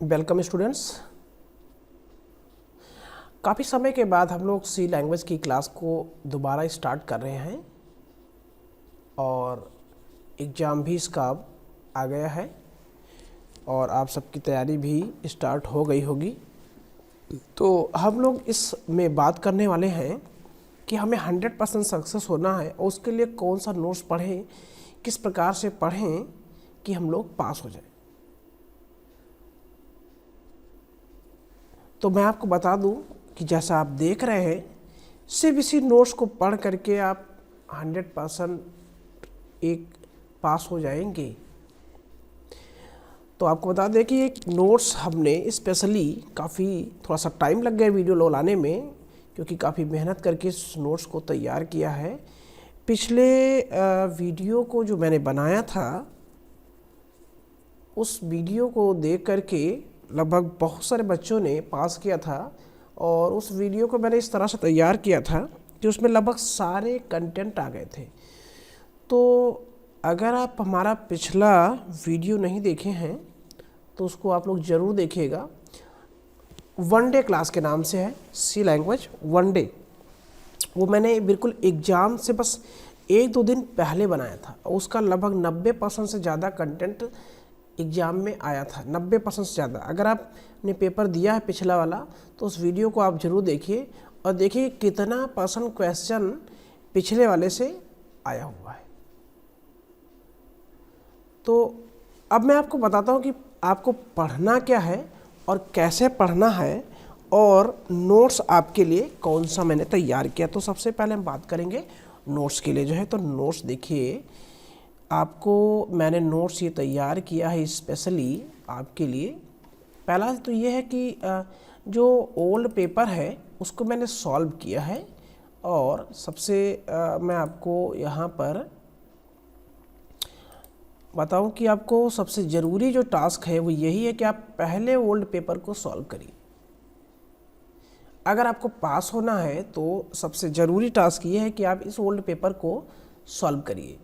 Welcome students. काफ़ी समय के बाद हम लोग सी लैंग्वेज की क्लास को दोबारा स्टार्ट कर रहे हैं और एग्ज़ाम भी इसका आ गया है और आप सबकी तैयारी भी स्टार्ट हो गई होगी। तो हम लोग इसमें बात करने वाले हैं कि हमें 100% सक्सेस होना है और उसके लिए कौन सा नोट्स पढ़ें, किस प्रकार से पढ़ें कि हम लोग पास हो जाए। तो मैं आपको बता दूं कि जैसा आप देख रहे हैं सिर्फ इसी नोट्स को पढ़ करके आप 100% एक पास हो जाएंगे। तो आपको बता दें कि एक नोट्स हमने स्पेशली काफ़ी थोड़ा सा टाइम लग गया वीडियो लाने में, क्योंकि काफ़ी मेहनत करके इस नोट्स को तैयार किया है। पिछले वीडियो को जो मैंने बनाया था उस वीडियो को देख करके लगभग बहुत सारे बच्चों ने पास किया था और उस वीडियो को मैंने इस तरह से तैयार किया था कि उसमें लगभग सारे कंटेंट आ गए थे। तो अगर आप हमारा पिछला वीडियो नहीं देखे हैं तो उसको आप लोग ज़रूर देखिएगा। वन डे क्लास के नाम से है सी लैंग्वेज वन डे। वो मैंने बिल्कुल एग्ज़ाम से बस 1-2 दिन पहले बनाया था और उसका लगभग 90% से ज़्यादा कंटेंट एग्ज़ाम में आया था। 90% से ज़्यादा। अगर आपने पेपर दिया है पिछला वाला तो उस वीडियो को आप ज़रूर देखिए और देखिए कितना % क्वेश्चन पिछले वाले से आया हुआ है। तो अब मैं आपको बताता हूँ कि आपको पढ़ना क्या है और कैसे पढ़ना है और नोट्स आपके लिए कौन सा मैंने तैयार किया। तो सबसे पहले हम बात करेंगे नोट्स के लिए जो है। तो नोट्स देखिए, आपको मैंने नोट्स ये तैयार किया है स्पेशली आपके लिए। पहला तो ये है कि जो ओल्ड पेपर है उसको मैंने सॉल्व किया है और सबसे मैं आपको यहाँ पर बताऊं कि आपको सबसे ज़रूरी जो टास्क है वो यही है कि आप पहले ओल्ड पेपर को सॉल्व करिए। अगर आपको पास होना है तो सबसे ज़रूरी टास्क ये है कि आप इस ओल्ड पेपर को सॉल्व करिए।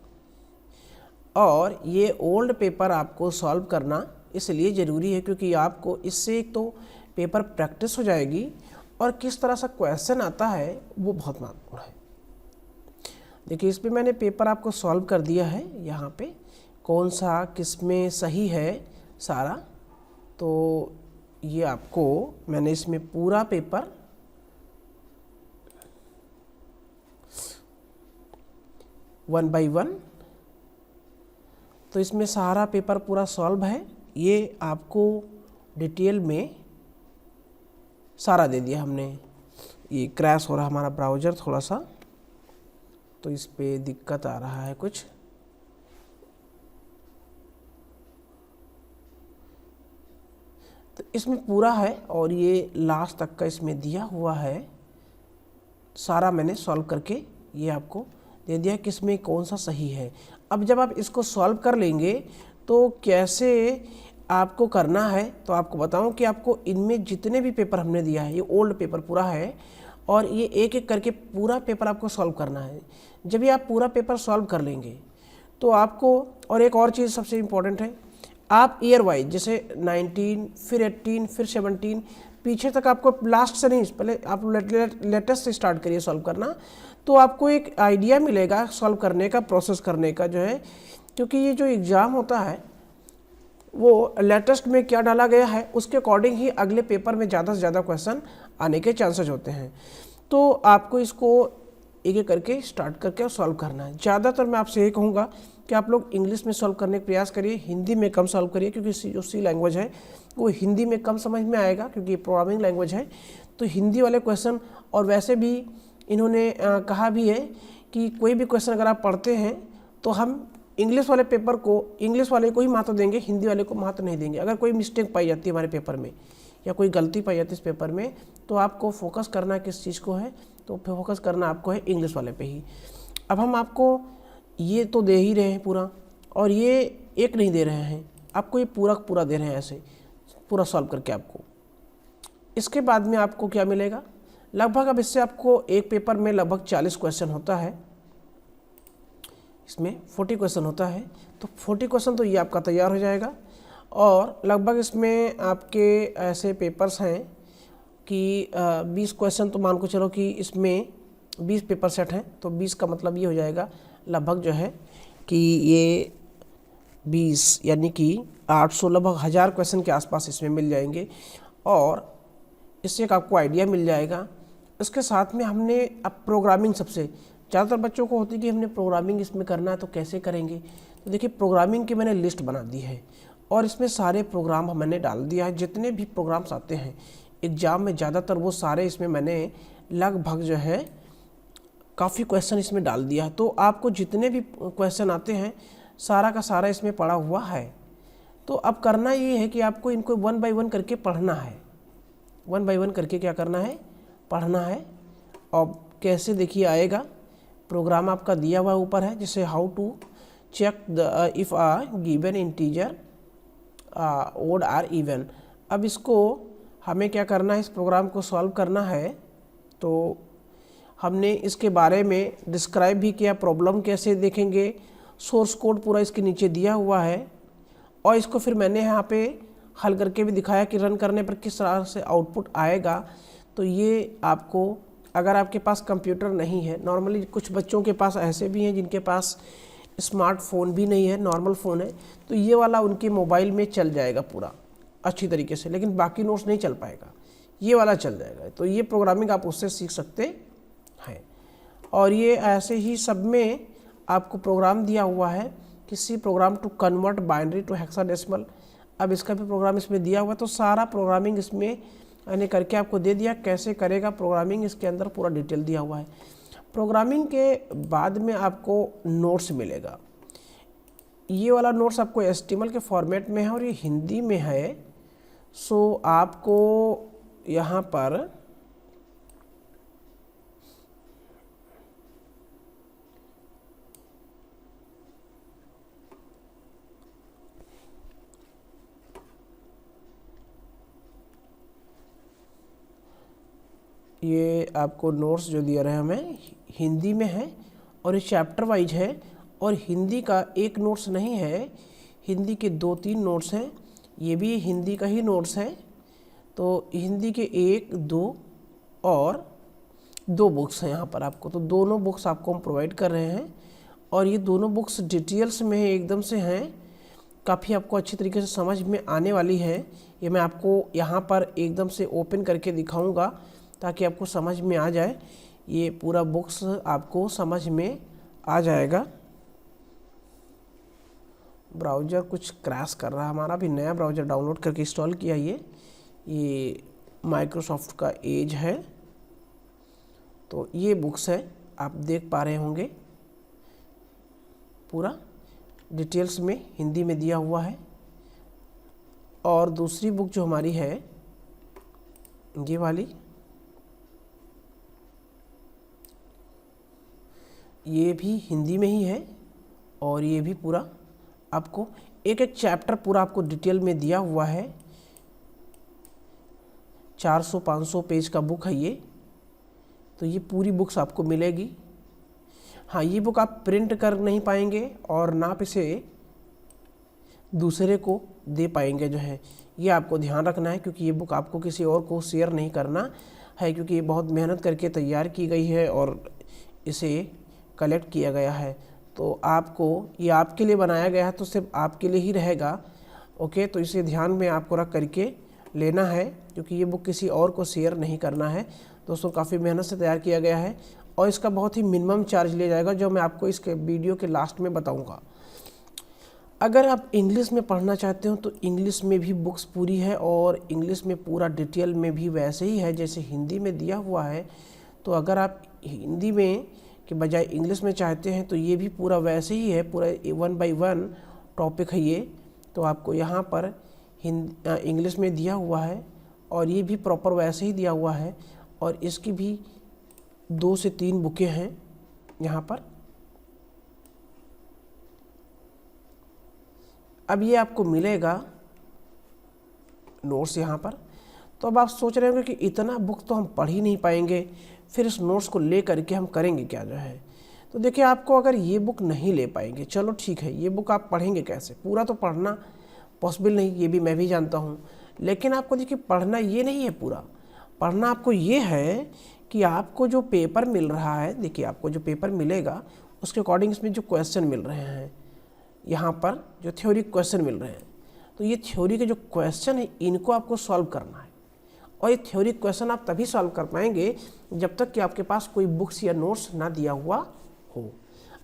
और ये ओल्ड पेपर आपको सॉल्व करना इसलिए ज़रूरी है क्योंकि आपको इससे एक तो पेपर प्रैक्टिस हो जाएगी और किस तरह से क्वेश्चन आता है वो बहुत महत्वपूर्ण है। देखिए, इस पे मैंने पेपर आपको सॉल्व कर दिया है। यहाँ पे कौन सा किस में सही है सारा, तो ये आपको मैंने इसमें पूरा पेपर वन बाय वन, तो इसमें सारा पेपर पूरा सॉल्व है। ये आपको डिटेल में सारा दे दिया हमने। ये क्रैश हो रहा हमारा ब्राउज़र थोड़ा सा, तो इस पे दिक्कत आ रहा है कुछ। तो इसमें पूरा है और ये लास्ट तक का इसमें दिया हुआ है। सारा मैंने सॉल्व करके ये आपको दे दिया कि इसमें कौन सा सही है। अब जब आप इसको सॉल्व कर लेंगे तो कैसे आपको करना है, तो आपको बताऊं कि आपको इनमें जितने भी पेपर हमने दिया है, ये ओल्ड पेपर पूरा है और ये एक एक करके पूरा पेपर आपको सॉल्व करना है। जब ये आप पूरा पेपर सॉल्व कर लेंगे तो आपको, और एक और चीज़ सबसे इम्पॉर्टेंट है, आप ईयर वाइज जैसे 19 फिर 18 फिर 17 पीछे तक आपको लास्ट से नहीं, पहले आप लेटेस्ट से स्टार्ट करिए सॉल्व करना, तो आपको एक आइडिया मिलेगा सॉल्व करने का, प्रोसेस करने का जो है। क्योंकि ये जो एग्ज़ाम होता है वो लेटेस्ट में क्या डाला गया है उसके अकॉर्डिंग ही अगले पेपर में ज़्यादा से ज़्यादा क्वेश्चन आने के चांसेस होते हैं। तो आपको इसको एक एक करके स्टार्ट करके सॉल्व करना है। ज़्यादातर मैं आपसे ये कहूँगा कि आप लोग इंग्लिश में सॉल्व करने का प्रयास करिए, हिंदी में कम सॉल्व करिए, क्योंकि जो सी लैंग्वेज है वो हिंदी में कम समझ में आएगा क्योंकि प्रोग्रामिंग लैंग्वेज है। तो हिंदी वाले क्वेश्चन, और वैसे भी इन्होंने कहा भी है कि कोई भी क्वेश्चन अगर आप पढ़ते हैं तो हम इंग्लिश वाले पेपर को, इंग्लिश वाले को ही महत्व देंगे, हिंदी वाले को महत्व नहीं देंगे। अगर कोई मिस्टेक पाई जाती है हमारे पेपर में या कोई गलती पाई जाती है इस पेपर में, तो आपको फोकस करना किस चीज़ को है, तो फोकस करना आपको है इंग्लिश वाले पे ही। अब हम आपको ये तो दे ही रहे हैं पूरा, और ये एक नहीं दे रहे हैं, आपको ये पूरा दे रहे हैं, ऐसे पूरा सॉल्व करके आपको। इसके बाद में आपको क्या मिलेगा, लगभग अब इससे आपको एक पेपर में लगभग 40 क्वेश्चन होता है, इसमें 40 क्वेश्चन होता है। तो 40 क्वेश्चन तो ये आपका तैयार हो जाएगा और लगभग इसमें आपके ऐसे पेपर्स हैं कि 20 क्वेश्चन, तो मान को चलो कि इसमें 20 पेपर सेट हैं, तो 20 का मतलब ये हो जाएगा लगभग जो है कि ये 20 यानी कि 800 लगभग 1000 क्वेश्चन के आसपास इसमें मिल जाएंगे और इससे एक आपको आइडिया मिल जाएगा। इसके साथ में हमने अब प्रोग्रामिंग, सबसे ज़्यादातर बच्चों को होती है कि हमने प्रोग्रामिंग इसमें करना है तो कैसे करेंगे। तो देखिए प्रोग्रामिंग की मैंने लिस्ट बना दी है और इसमें सारे प्रोग्राम मैंने डाल दिया है। जितने भी प्रोग्राम्स आते हैं एग्ज़ाम में ज़्यादातर वो सारे इसमें मैंने लगभग जो है काफ़ी क्वेश्चन इसमें डाल दिया है। तो आपको जितने भी क्वेश्चन आते हैं सारा का सारा इसमें पड़ा हुआ है। तो अब करना ये है कि आपको इनको 1 बाय 1 करके पढ़ना है। 1 बाय 1 करके क्या करना है, पढ़ना है। और कैसे देखिए आएगा, प्रोग्राम आपका दिया हुआ ऊपर है, जैसे how to check the if a given integer odd or even. अब इसको हमें क्या करना है, इस प्रोग्राम को सॉल्व करना है। तो हमने इसके बारे में डिस्क्राइब भी किया, प्रॉब्लम कैसे देखेंगे, सोर्स कोड पूरा इसके नीचे दिया हुआ है और इसको फिर मैंने यहाँ पे हल करके भी दिखाया कि रन करने पर किस तरह से आउटपुट आएगा। तो ये आपको, अगर आपके पास कंप्यूटर नहीं है, नॉर्मली कुछ बच्चों के पास ऐसे भी हैं जिनके पास स्मार्टफोन भी नहीं है, नॉर्मल फ़ोन है, तो ये वाला उनके मोबाइल में चल जाएगा पूरा अच्छी तरीके से, लेकिन बाकी नोट्स नहीं चल पाएगा, ये वाला चल जाएगा। तो ये प्रोग्रामिंग आप उससे सीख सकते हैं। और ये ऐसे ही सब में आपको प्रोग्राम दिया हुआ है, किसी program to convert binary to hexadecimal. अब इसका भी प्रोग्राम इसमें दिया हुआ है, तो सारा प्रोग्रामिंग इसमें मैंने करके आपको दे दिया। कैसे करेगा प्रोग्रामिंग, इसके अंदर पूरा डिटेल दिया हुआ है। प्रोग्रामिंग के बाद में आपको नोट्स मिलेगा। ये वाला नोट्स आपको HTML के फॉर्मेट में है और ये हिंदी में है। सो आपको यहाँ पर ये आपको नोट्स जो दिया रहे हमें हिंदी में है और ये चैप्टर वाइज है और हिंदी का एक नोट्स नहीं है, हिंदी के 2-3 नोट्स हैं। ये भी हिंदी का ही नोट्स है। तो हिंदी के 1, 2 और 2 बुक्स हैं यहाँ पर आपको, तो दोनों बुक्स आपको हम प्रोवाइड कर रहे हैं और ये दोनों बुक्स डिटेल्स में एकदम से हैं, काफ़ी आपको अच्छी तरीके से समझ में आने वाली है। ये मैं आपको यहाँ पर एकदम से ओपन करके दिखाऊंगा ताकि आपको समझ में आ जाए। ये पूरा बुक्स आपको समझ में आ जाएगा। ब्राउज़र कुछ क्रैश कर रहा है, हमारा भी नया ब्राउज़र डाउनलोड करके इंस्टॉल किया। ये माइक्रोसॉफ्ट का एज है। तो ये बुक्स है, आप देख पा रहे होंगे पूरा डिटेल्स में हिंदी में दिया हुआ है। और दूसरी बुक जो हमारी है ये वाली, ये भी हिंदी में ही है और ये भी पूरा आपको एक एक चैप्टर पूरा आपको डिटेल में दिया हुआ है। 400-500 पेज का बुक है ये। तो ये पूरी बुक्स आपको मिलेगी। हाँ, ये बुक आप प्रिंट कर नहीं पाएंगे और ना आप इसे दूसरे को दे पाएंगे जो है, ये आपको ध्यान रखना है, क्योंकि ये बुक आपको किसी और को शेयर नहीं करना है, क्योंकि ये बहुत मेहनत करके तैयार की गई है और इसे कलेक्ट किया गया है। तो आपको, ये आपके लिए बनाया गया है तो सिर्फ आपके लिए ही रहेगा। ओके, तो इसे ध्यान में आपको रख करके लेना है, क्योंकि ये बुक किसी और को शेयर नहीं करना है। दोस्तों, काफ़ी मेहनत से तैयार किया गया है और इसका बहुत ही मिनिमम चार्ज लिया जाएगा, जो मैं आपको इसके वीडियो के लास्ट में बताऊंगा। अगर आप इंग्लिश में पढ़ना चाहते हो तो इंग्लिश में भी बुक्स पूरी है और इंग्लिश में पूरा डिटेल में भी वैसे ही है जैसे हिंदी में दिया हुआ है। तो अगर आप हिंदी में के बजाय इंग्लिश में चाहते हैं तो ये भी पूरा वैसे ही है, पूरा 1 बाय 1 टॉपिक है ये। तो आपको यहाँ पर इंग्लिश में दिया हुआ है और ये भी प्रॉपर वैसे ही दिया हुआ है और इसकी भी 2 से 3 बुकें हैं यहाँ पर। अब ये आपको मिलेगा नोट्स यहाँ पर। तो अब आप सोच रहे होंगे कि इतना बुक तो हम पढ़ ही नहीं पाएंगे, फिर इस नोट्स को ले करके हम करेंगे क्या जो है। तो देखिए, आपको अगर ये बुक नहीं ले पाएंगे, चलो ठीक है, ये बुक आप पढ़ेंगे कैसे, पूरा तो पढ़ना पॉसिबल नहीं, ये भी मैं भी जानता हूँ। लेकिन आपको देखिए पढ़ना ये नहीं है पूरा, पढ़ना आपको ये है कि आपको जो पेपर मिल रहा है, देखिए आपको जो पेपर मिलेगा उसके अकॉर्डिंग इसमें जो क्वेश्चन मिल रहे हैं, यहाँ पर जो थ्योरी क्वेश्चन मिल रहे हैं, तो ये थ्योरी के जो क्वेश्चन है इनको आपको सॉल्व करना है। और ये थ्योरी क्वेश्चन आप तभी सॉल्व कर पाएंगे जब तक कि आपके पास कोई बुक्स या नोट्स ना दिया हुआ हो।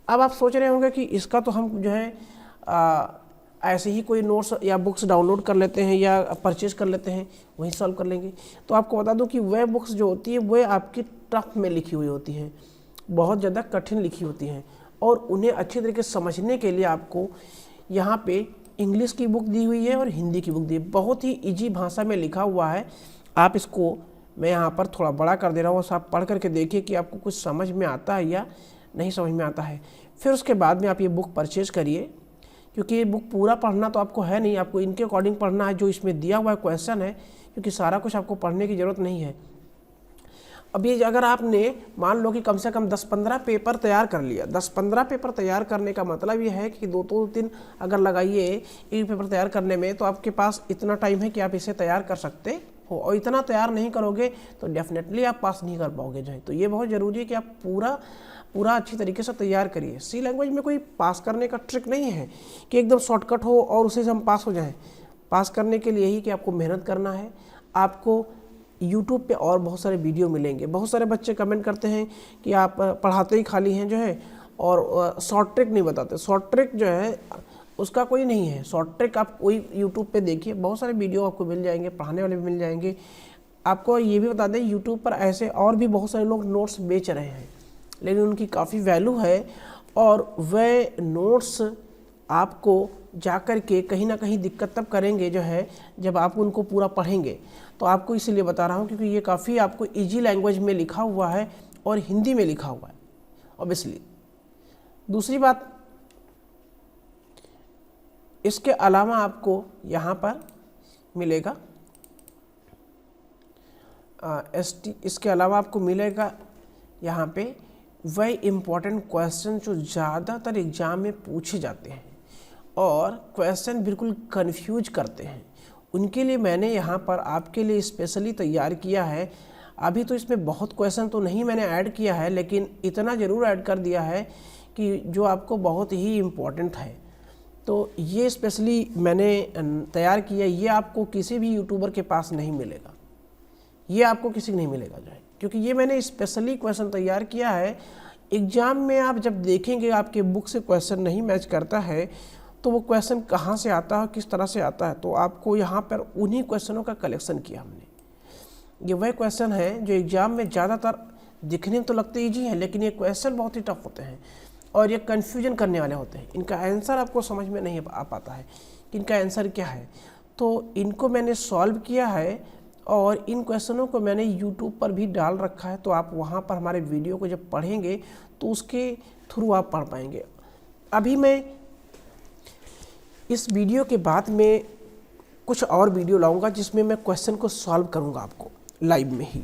अब आप सोच रहे होंगे कि इसका तो हम जो है ऐसे ही कोई नोट्स या बुक्स डाउनलोड कर लेते हैं या परचेज कर लेते हैं, वहीं सॉल्व कर लेंगे। तो आपको बता दूं कि वह बुक्स जो होती है वह आपकी टफ में लिखी हुई होती हैं, बहुत ज़्यादा कठिन लिखी होती हैं, और उन्हें अच्छी तरीके से समझने के लिए आपको यहाँ पे इंग्लिश की बुक दी हुई है और हिंदी की बुक दी है, बहुत ही ईजी भाषा में लिखा हुआ है। आप इसको मैं यहाँ पर थोड़ा बड़ा कर दे रहा हूँ, आप पढ़ करके देखिए कि आपको कुछ समझ में आता है या नहीं समझ में आता है। फिर उसके बाद में आप ये बुक परचेज करिए, क्योंकि ये बुक पूरा पढ़ना तो आपको है नहीं, आपको इनके अकॉर्डिंग पढ़ना है जो इसमें दिया हुआ क्वेश्चन है, क्योंकि सारा कुछ आपको पढ़ने की ज़रूरत नहीं है। अब ये अगर आपने मान लो कि कम से कम 10-15 पेपर तैयार कर लिया, 10-15 पेपर तैयार करने का मतलब ये है कि 2 दिन अगर लगाइए एक पेपर तैयार करने में, तो आपके पास इतना टाइम है कि आप इसे तैयार कर सकते हो। और इतना तैयार नहीं करोगे तो डेफिनेटली आप पास नहीं कर पाओगे जो है। तो ये बहुत ज़रूरी है कि आप पूरा अच्छी तरीके से तैयार करिए। सी लैंग्वेज में कोई पास करने का ट्रिक नहीं है कि एकदम शॉर्टकट हो और उसे से हम पास हो जाएं। पास करने के लिए ही कि आपको मेहनत करना है। आपको YouTube पे और बहुत सारे वीडियो मिलेंगे। बहुत सारे बच्चे कमेंट करते हैं कि आप पढ़ाते ही खाली हैं जो है, और शॉर्ट ट्रिक नहीं बताते। शॉर्ट ट्रिक जो है उसका कोई नहीं है। शॉर्ट ट्रिक आप कोई YouTube पे देखिए, बहुत सारे वीडियो आपको मिल जाएंगे, पढ़ाने वाले भी मिल जाएंगे। आपको ये भी बता दें YouTube पर ऐसे और भी बहुत सारे लोग नोट्स बेच रहे हैं, लेकिन उनकी काफ़ी वैल्यू है, और वह नोट्स आपको जाकर के कहीं ना कहीं दिक्कत तब करेंगे जो है जब आप उनको पूरा पढ़ेंगे। तो आपको इसीलिए बता रहा हूँ क्योंकि ये काफ़ी आपको इजी लैंग्वेज में लिखा हुआ है और हिंदी में लिखा हुआ है ऑब्वियसली। दूसरी बात, इसके अलावा आपको यहाँ पर मिलेगा इसके अलावा आपको मिलेगा यहाँ पे वह इम्पॉर्टेंट क्वेश्चन जो ज़्यादातर एग्ज़ाम में पूछे जाते हैं और क्वेश्चन बिल्कुल कंफ्यूज करते हैं। उनके लिए मैंने यहाँ पर आपके लिए स्पेशली तैयार किया है। अभी तो इसमें बहुत क्वेश्चन तो नहीं मैंने ऐड किया है, लेकिन इतना ज़रूर ऐड कर दिया है कि जो आपको बहुत ही इम्पॉर्टेंट है। तो ये स्पेशली मैंने तैयार किया, ये आपको किसी भी यूट्यूबर के पास नहीं मिलेगा, ये आपको किसी को नहीं मिलेगा जो है, क्योंकि ये मैंने स्पेशली क्वेश्चन तैयार किया है। एग्ज़ाम में आप जब देखेंगे आपके बुक से क्वेश्चन नहीं मैच करता है तो वो क्वेश्चन कहाँ से आता है, किस तरह से आता है, तो आपको यहाँ पर उन्हीं क्वेश्चनों का कलेक्शन किया हमने। ये वह क्वेश्चन है जो एग्ज़ाम में ज़्यादातर दिखने में तो लगते ईजी हैं, लेकिन ये क्वेश्चन बहुत ही टफ होते हैं और ये कन्फ्यूजन करने वाले होते हैं। इनका आंसर आपको समझ में नहीं आ पाता है कि इनका आंसर क्या है। तो इनको मैंने सॉल्व किया है और इन क्वेश्चनों को मैंने YouTube पर भी डाल रखा है, तो आप वहाँ पर हमारे वीडियो को जब पढ़ेंगे तो उसके थ्रू आप पढ़ पाएंगे। अभी मैं इस वीडियो के बाद में कुछ और वीडियो लाऊंगा जिसमें मैं क्वेश्चन को सॉल्व करूंगा आपको लाइव में ही,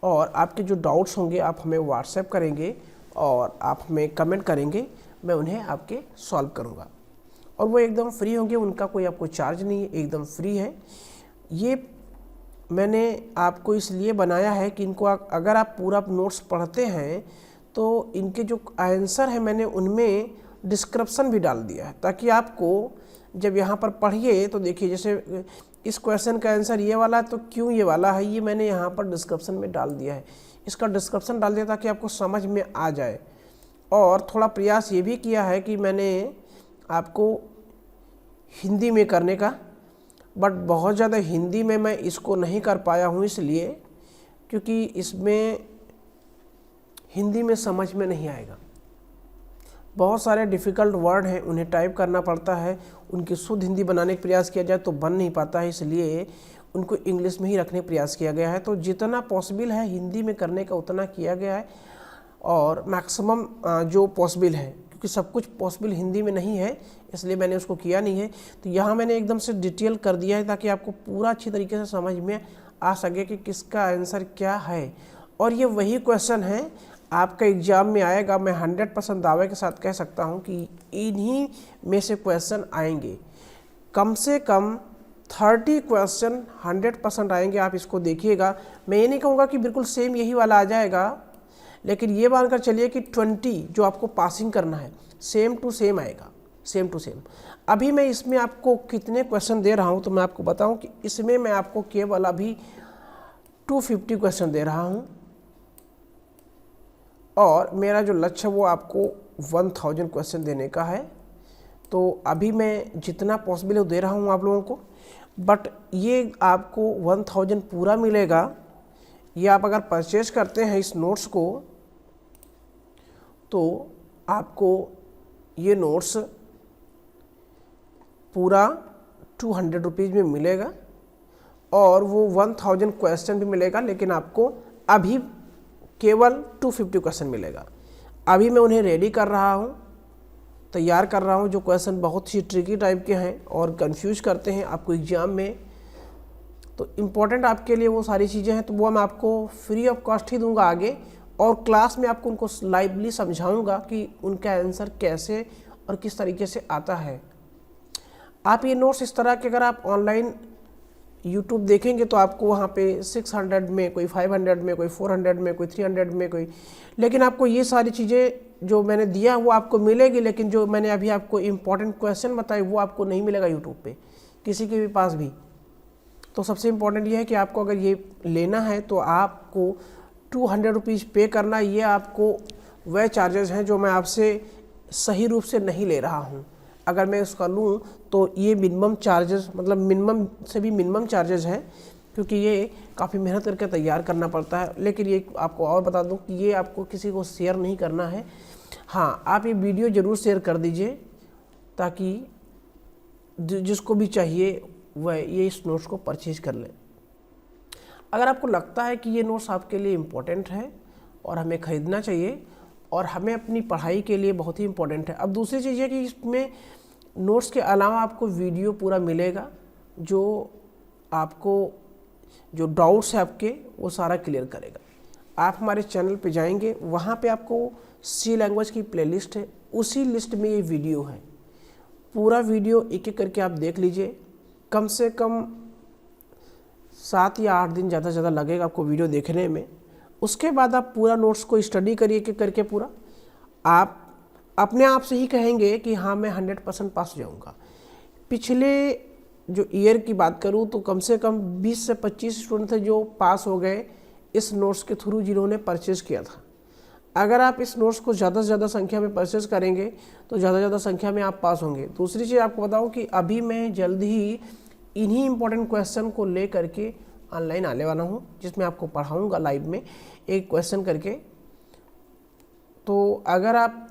और आपके जो डाउट्स होंगे आप हमें व्हाट्सएप करेंगे और आप हमें कमेंट करेंगे, मैं उन्हें आपके सॉल्व करूंगा। और वो एकदम फ्री होंगे, उनका कोई आपको चार्ज नहीं है, एकदम फ्री है। ये मैंने आपको इसलिए बनाया है कि इनको अगर आप पूरा नोट्स पढ़ते हैं तो इनके जो आंसर है मैंने उनमें डिस्क्रिप्शन भी डाल दिया है, ताकि आपको जब यहाँ पर पढ़िए तो देखिए जैसे इस क्वेश्चन का आंसर ये वाला है तो क्यों ये वाला है, ये मैंने यहाँ पर डिस्क्रिप्शन में डाल दिया है। इसका डिस्क्रिप्शन डाल दिया ताकि आपको समझ में आ जाए। और थोड़ा प्रयास ये भी किया है कि मैंने आपको हिंदी में करने का, बट बहुत ज़्यादा हिंदी में मैं इसको नहीं कर पाया हूँ, इसलिए क्योंकि इसमें हिंदी में समझ में नहीं आएगा। बहुत सारे डिफ़िकल्ट वर्ड हैं, उन्हें टाइप करना पड़ता है, उनकी शुद्ध हिंदी बनाने का प्रयास किया जाए तो बन नहीं पाता है, इसलिए उनको इंग्लिश में ही रखने का प्रयास किया गया है। तो जितना पॉसिबल है हिंदी में करने का उतना किया गया है, और मैक्सिमम जो पॉसिबल है, क्योंकि सब कुछ पॉसिबल हिंदी में नहीं है इसलिए मैंने उसको किया नहीं है। तो यहाँ मैंने एकदम से डिटेल कर दिया है ताकि आपको पूरा अच्छी तरीके से समझ में आ सके कि किसका आंसर क्या है। और ये वही क्वेश्चन है आपका एग्ज़ाम में आएगा। मैं 100% दावे के साथ कह सकता हूँ कि इन्हीं में से क्वेश्चन आएंगे। कम से कम 30 क्वेश्चन 100% आएंगे। आप इसको देखिएगा। मैं ये नहीं कहूँगा कि बिल्कुल सेम यही वाला आ जाएगा, लेकिन ये मानकर चलिए कि 20 जो आपको पासिंग करना है सेम टू सेम आएगा, सेम टू सेम। अभी मैं इसमें आपको कितने क्वेश्चन दे रहा हूँ तो मैं आपको बताऊँ कि इसमें मैं आपको केवल अभी 250 क्वेश्चन दे रहा हूँ, और मेरा जो लक्ष्य है वो आपको 1000 क्वेश्चन देने का है। तो अभी मैं जितना पॉसिबल है वो दे रहा हूँ आप लोगों को, बट ये आपको 1000 पूरा मिलेगा। ये आप अगर परचेज करते हैं इस नोट्स को तो आपको ये नोट्स पूरा 200 रुपीज़ में मिलेगा, और वो 1000 क्वेश्चन भी मिलेगा, लेकिन आपको अभी केवल 250 क्वेश्चन मिलेगा। अभी मैं उन्हें रेडी कर रहा हूँ, तैयार कर रहा हूँ, जो क्वेश्चन बहुत ही ट्रिकी टाइप के हैं और कंफ्यूज करते हैं आपको एग्ज़ाम में। तो इम्पोर्टेंट आपके लिए वो सारी चीज़ें हैं, तो वो मैं आपको फ्री ऑफ कॉस्ट ही दूंगा आगे, और क्लास में आपको उनको लाइवली समझाऊंगा कि उनका आंसर कैसे और किस तरीके से आता है। आप ये नोट्स इस तरह के अगर आप ऑनलाइन यूट्यूब देखेंगे तो आपको वहाँ पे 600 में, कोई 500 में, कोई 400 में, कोई 300 में, कोई, लेकिन आपको ये सारी चीज़ें जो मैंने दिया वो आपको मिलेगी, लेकिन जो मैंने अभी आपको इम्पॉर्टेंट क्वेश्चन बताए वो आपको नहीं मिलेगा यूट्यूब पे किसी के भी पास भी। तो सबसे इम्पॉर्टेंट ये है कि आपको अगर ये लेना है तो आपको 200 रुपीज़ पे करना। ये आपको वह चार्जेस हैं जो मैं आपसे सही रूप से नहीं ले रहा हूँ। अगर मैं उसका लूँ तो ये मिनिमम चार्जेस, मतलब मिनिमम से भी मिनिमम चार्जेस हैं, क्योंकि ये काफ़ी मेहनत करके तैयार करना पड़ता है। लेकिन ये आपको और बता दूँ कि ये आपको किसी को शेयर नहीं करना है। हाँ, आप ये वीडियो ज़रूर शेयर कर दीजिए ताकि जिसको भी चाहिए वह ये इस नोट्स को परचेज कर ले। अगर आपको लगता है कि ये नोट्स आपके लिए इम्पोर्टेंट है और हमें ख़रीदना चाहिए और हमें अपनी पढ़ाई के लिए बहुत ही इम्पोर्टेंट है। अब दूसरी चीज़ है कि इसमें नोट्स के अलावा आपको वीडियो पूरा मिलेगा, जो आपको जो डाउट्स है आपके वो सारा क्लियर करेगा। आप हमारे चैनल पे जाएंगे, वहाँ पे आपको सी लैंग्वेज की प्लेलिस्ट है, उसी लिस्ट में ये वीडियो है। पूरा वीडियो एक एक करके आप देख लीजिए। कम से कम 7 या 8 दिन ज़्यादा से ज़्यादा लगेगा आपको वीडियो देखने में। उसके बाद आप पूरा नोट्स को स्टडी करिए एक एक करके पूरा। आप अपने आप से ही कहेंगे कि हाँ मैं 100% पास हो जाऊँगा। पिछले जो ईयर की बात करूँ तो कम से कम 20 से 25 स्टूडेंट थे जो पास हो गए इस नोट्स के थ्रू, जिन्होंने परचेज़ किया था। अगर आप इस नोट्स को ज़्यादा से ज़्यादा संख्या में परचेज करेंगे तो ज़्यादा से ज़्यादा संख्या में आप पास होंगे। दूसरी चीज़ आपको बताऊँ कि अभी मैं जल्द ही इन्हीं इंपॉर्टेंट क्वेश्चन को ले करके ऑनलाइन आने वाला हूँ, जिसमें आपको पढ़ाऊँगा लाइव में एक क्वेश्चन करके। तो अगर आप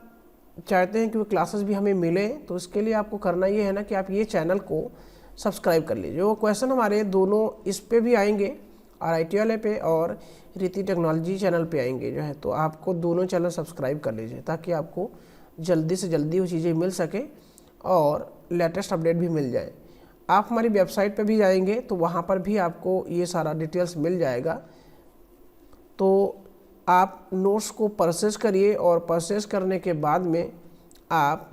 चाहते हैं कि वो क्लासेस भी हमें मिले तो इसके लिए आपको करना ये है ना कि आप ये चैनल को सब्सक्राइब कर लीजिए। वो क्वेश्चन हमारे दोनों इस पे भी आएंगे, RIT वाले पे और रीति टेक्नोलॉजी चैनल पे आएंगे जो है। तो आपको दोनों चैनल सब्सक्राइब कर लीजिए ताकि आपको जल्दी से जल्दी वो चीज़ें मिल सके और लेटेस्ट अपडेट भी मिल जाए। आप हमारी वेबसाइट पे भी जाएंगे तो वहाँ पर भी आपको ये सारा डिटेल्स मिल जाएगा। तो आप नोट्स को परचेज करिए और परचेज करने के बाद में आप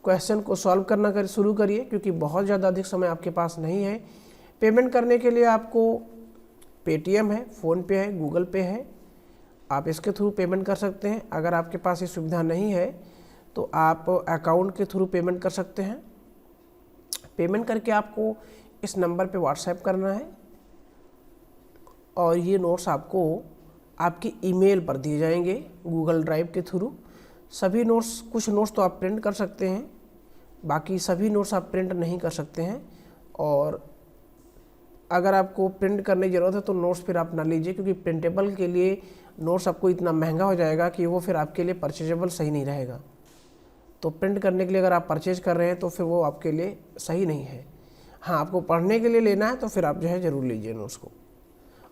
क्वेश्चन को सॉल्व करना शुरू करिए, क्योंकि बहुत ज़्यादा अधिक समय आपके पास नहीं है। पेमेंट करने के लिए आपको पेटीएम है, फ़ोनपे है, गूगल पे है, आप इसके थ्रू पेमेंट कर सकते हैं। अगर आपके पास ये सुविधा नहीं है तो आप अकाउंट के थ्रू पेमेंट कर सकते हैं। पेमेंट करके आपको इस नंबर पे व्हाट्सएप करना है और ये नोट्स आपको आपकी ईमेल पर दिए जाएंगे गूगल ड्राइव के थ्रू। सभी नोट्स, कुछ नोट्स तो आप प्रिंट कर सकते हैं, बाकी सभी नोट्स आप प्रिंट नहीं कर सकते हैं। और अगर आपको प्रिंट करने की ज़रूरत है तो नोट्स फिर आप ना लीजिए, क्योंकि प्रिंटेबल के लिए नोट्स आपको इतना महंगा हो जाएगा कि वो फिर आपके लिए परचेजेबल सही नहीं रहेगा। तो प्रिंट करने के लिए अगर आप परचेज कर रहे हैं तो फिर वो आपके लिए सही नहीं है। हाँ, आपको पढ़ने के लिए लेना है तो फिर आप जो है ज़रूर लीजिए नोट्स को।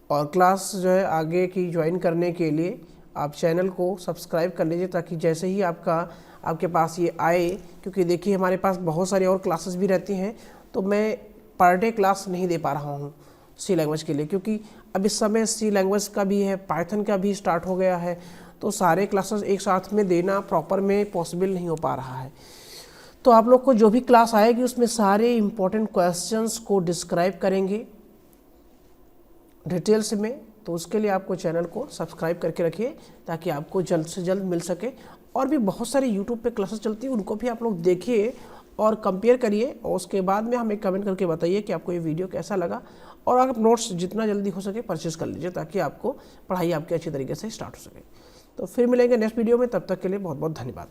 और क्लास जो है आगे की ज्वाइन करने के लिए आप चैनल को सब्सक्राइब कर लीजिए, ताकि जैसे ही आपके पास ये आए, क्योंकि देखिए हमारे पास बहुत सारी और क्लासेस भी रहती हैं, तो मैं पर डे क्लास नहीं दे पा रहा हूँ सी लैंग्वेज के लिए, क्योंकि अब इस समय सी लैंग्वेज का भी है, पाइथन का भी स्टार्ट हो गया है, तो सारे क्लासेस एक साथ में देना प्रॉपर में पॉसिबल नहीं हो पा रहा है। तो आप लोग को जो भी क्लास आएगी उसमें सारे इम्पोर्टेंट क्वेश्चंस को डिस्क्राइब करेंगे डिटेल्स में। तो उसके लिए आपको चैनल को सब्सक्राइब करके रखिए ताकि आपको जल्द से जल्द मिल सके। और भी बहुत सारी यूट्यूब पे क्लासेस चलती हैं, उनको भी आप लोग देखिए और कंपेयर करिए, और उसके बाद में हमें कमेंट करके बताइए कि आपको ये वीडियो कैसा लगा। और आप नोट्स जितना जल्दी हो सके परचेज कर लीजिए ताकि आपको पढ़ाई आपकी अच्छी तरीके से स्टार्ट हो सके। तो फिर मिलेंगे नेक्स्ट वीडियो में, तब तक के लिए बहुत बहुत धन्यवाद।